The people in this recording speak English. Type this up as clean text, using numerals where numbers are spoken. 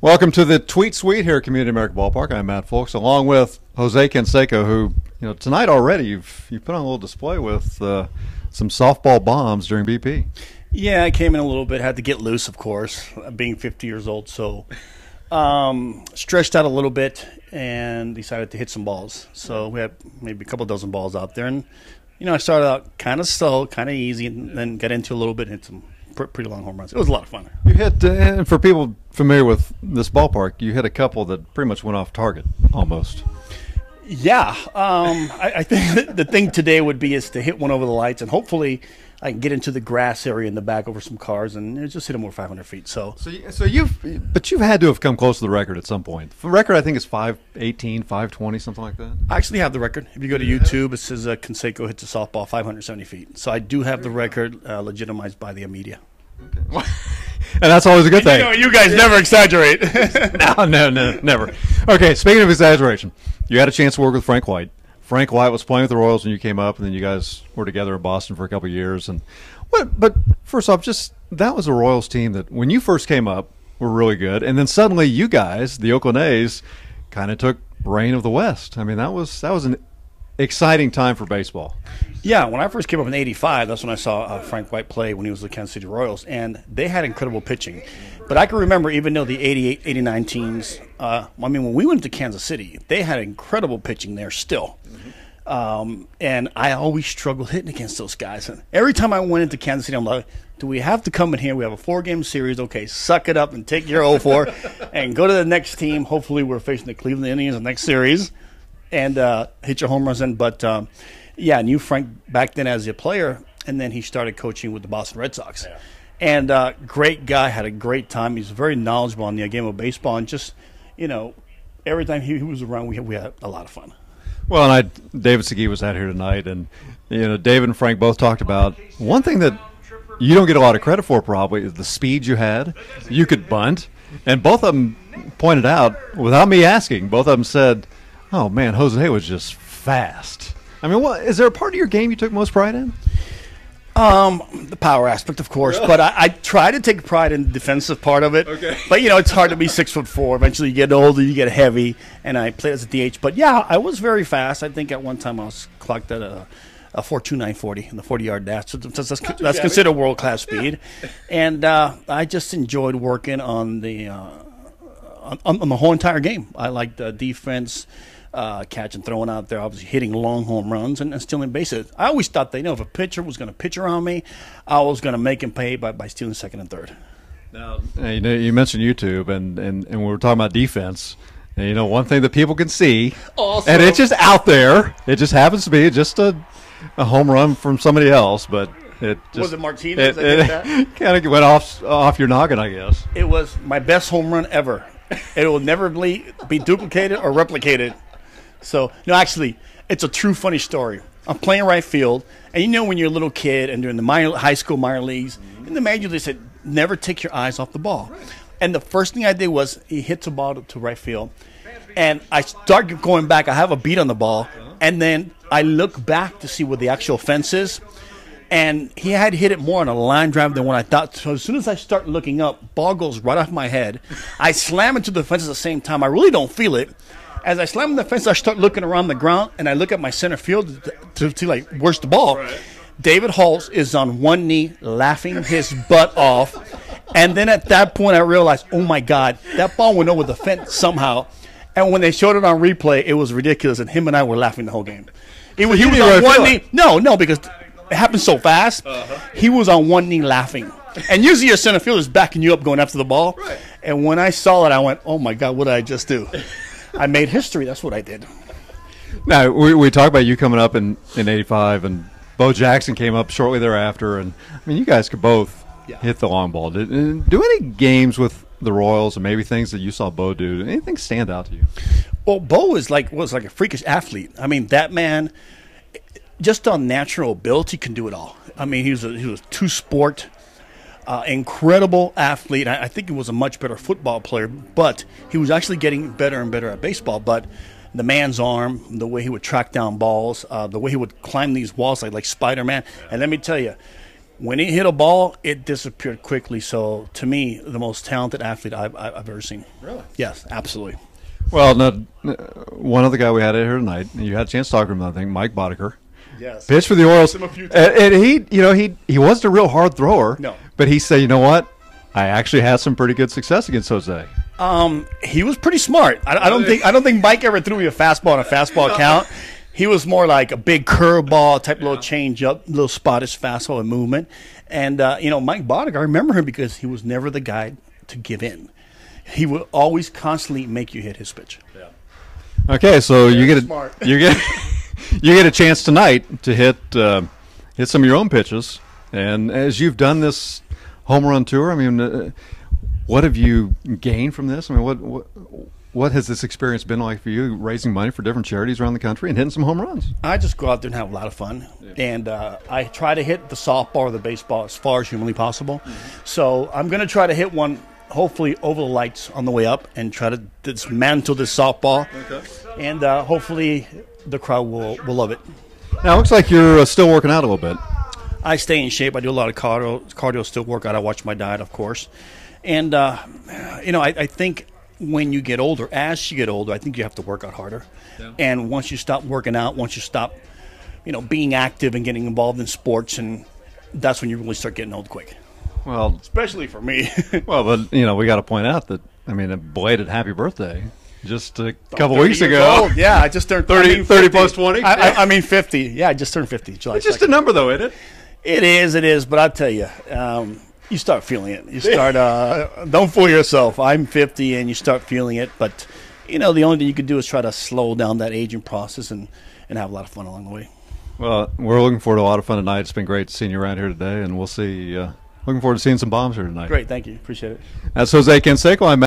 Welcome to the Tweet Suite here at Community America Ballpark. I'm Matt Fulks, along with Jose Canseco, who, tonight already you've put on a little display with some softball bombs during BP. Yeah, I came in a little bit, had to get loose, of course, being 50 years old. So stretched out a little bit and decided to hit some balls. So we had maybe a couple dozen balls out there. And, I started out kind of slow, kind of easy, and then got into a little bit and hit some pretty long home runs. It was a lot of fun. You hit, and for people familiar with this ballpark, you hit a couple that pretty much went off target, almost. Yeah. I think the thing today would be is to hit one over the lights, and hopefully I can get into the grass area in the back over some cars and just hit them over 500 feet. So you've had to have come close to the record at some point. The record, I think, is 518, 520, something like that. I actually have the record. If you go to YouTube, it says Canseco hits a softball 570 feet. So I do have the record legitimized by the media. Okay. And that's always a good thing. You guys never exaggerate. No, never. Okay, speaking of exaggeration, you had a chance to work with Frank White. Frank White was playing with the Royals when you came up, and then you guys were together in Boston for a couple of years. But first off, that was a Royals team that when you first came up were really good, and then suddenly you guys, the Oakland A's, kind of took reign of the West. I mean, that was an exciting time for baseball. Yeah, when I first came up in '85, that's when I saw Frank White play when he was with the Kansas City Royals, and they had incredible pitching. But I can remember, even though the '88, '89 teams, when we went to Kansas City, they had incredible pitching there still. And I always struggled hitting against those guys. And every time I went into Kansas City, I'm like, do we have to come in here? We have a 4-game series. Okay, suck it up and take your 0-4 and go to the next team. Hopefully we're facing the Cleveland Indians in the next series and hit your home runs in. But, I knew Frank back then as a player, and then he started coaching with the Boston Red Sox. Yeah. And great guy, had a great time. He's very knowledgeable on the game of baseball. And just, every time he was around, we had a lot of fun. Well, and David Segui was out here tonight, and David and Frank both talked about one thing that you don't get a lot of credit for probably is the speed you had. You could bunt, and both of them pointed out, without me asking, both of them said, "Oh man, Jose was just fast." I mean, is there a part of your game you took most pride in? The power aspect, of course, but I try to take pride in the defensive part of it. Okay. But, it's hard to be 6'4". Eventually you get older, you get heavy, and I played as a DH. But, yeah, I was very fast. I think at one time I was clocked at a 4.29 40 in the 40-yard dash. So that's considered world-class speed. And I just enjoyed working on the whole entire game. I liked the defense, catch and throwing out there, obviously hitting long home runs and stealing bases. I always thought that, if a pitcher was going to pitch around me, I was going to make him pay by stealing second and third. Now, you mentioned YouTube, and we were talking about defense. And, one thing that people can see, also, and it's just out there, it just happens to be just a home run from somebody else, but it just, was it Martinez that did that? Kind of went off your noggin, I guess. It was my best home run ever. It will never be duplicated or replicated. So, no, actually, it's a true funny story. I'm playing right field, and when you're a little kid and during the high school minor leagues, in the major they said, never take your eyes off the ball. Right. And the first thing I did was he hits a ball to right field, and I start going back. I have a beat on the ball, and then I look back to see where the actual fence is, and he had hit it more on a line drive than what I thought. So as soon as I start looking up, ball goes right off my head. I slam into the fence at the same time. I really don't feel it. As I slam the fence, I start looking around the ground, and I look at my center field to see, where's the ball? Right. David Halls is on one knee laughing his butt off. And then at that point, I realized, oh, my God, that ball went over the fence somehow. And when they showed it on replay, it was ridiculous, and him and I were laughing the whole game. He was on one knee. No, because it happened so fast. He was on one knee laughing. And usually your center fielder is backing you up going after the ball. Right. And when I saw it, I went, oh, my God, what did I just do? I made history. That's what I did. Now, we talked about you coming up in '85, and Bo Jackson came up shortly thereafter. And, you guys could both hit the long ball. Do any games with the Royals, and maybe things that you saw Bo do, did anything stand out to you? Well, Bo was like a freakish athlete. That man, just on natural ability, can do it all. He was a two-sport incredible athlete. I think he was a much better football player, but he was actually getting better and better at baseball. But the man's arm, the way he would track down balls, the way he would climb these walls like Spider-Man. And let me tell you, when he hit a ball, it disappeared quickly. So, to me, the most talented athlete I've ever seen. Really? Yes, absolutely. Well, no, one other guy we had here tonight, and you had a chance to talk to him, I think, Mike Boddicker. Yes. Pitched for the Orioles. And he wasn't a real hard thrower. No. But he said, you know what? I actually had some pretty good success against Jose. He was pretty smart. I don't think Mike ever threw me a fastball on a fastball count. He was more like a big curveball type, little change up, little spottish fastball and movement. And Mike Boddicker, I remember him because he was never the guy to give in. He would always constantly make you hit his pitch. Yeah. Okay, so you get a chance tonight to hit some of your own pitches, and as you've done this home run tour, I mean, what have you gained from this? I mean, what has this experience been like for you, raising money for different charities around the country and hitting some home runs? I just go out there and have a lot of fun, and I try to hit the softball or the baseball as far as humanly possible. So I'm going to try to hit one, hopefully over the lights on the way up, and try to dismantle this softball. Okay. And hopefully the crowd will love it. Now, it looks like you're still working out a little bit. I stay in shape. I do a lot of cardio still work out. I watch my diet, of course. And, I think when you get older, as you get older, I think you have to work out harder. Yeah. And once you stop working out, once you stop, being active and getting involved in sports, and that's when you really start getting old quick. Well, especially for me. Well, but we got to point out that a belated happy birthday just a couple weeks ago. Old. Yeah, I just turned 30 plus 20. I mean 50. Yeah, I just turned 50. July it's just 2nd. A number, though, isn't it? It is. But I tell you, you start feeling it. You start. Don't fool yourself. I'm 50, and you start feeling it. But the only thing you could do is try to slow down that aging process and have a lot of fun along the way. Well, we're looking forward to a lot of fun tonight. It's been great seeing you around here today, and we'll see. Looking forward to seeing some bombs here tonight. Great, thank you. Appreciate it. That's Jose Canseco. I'm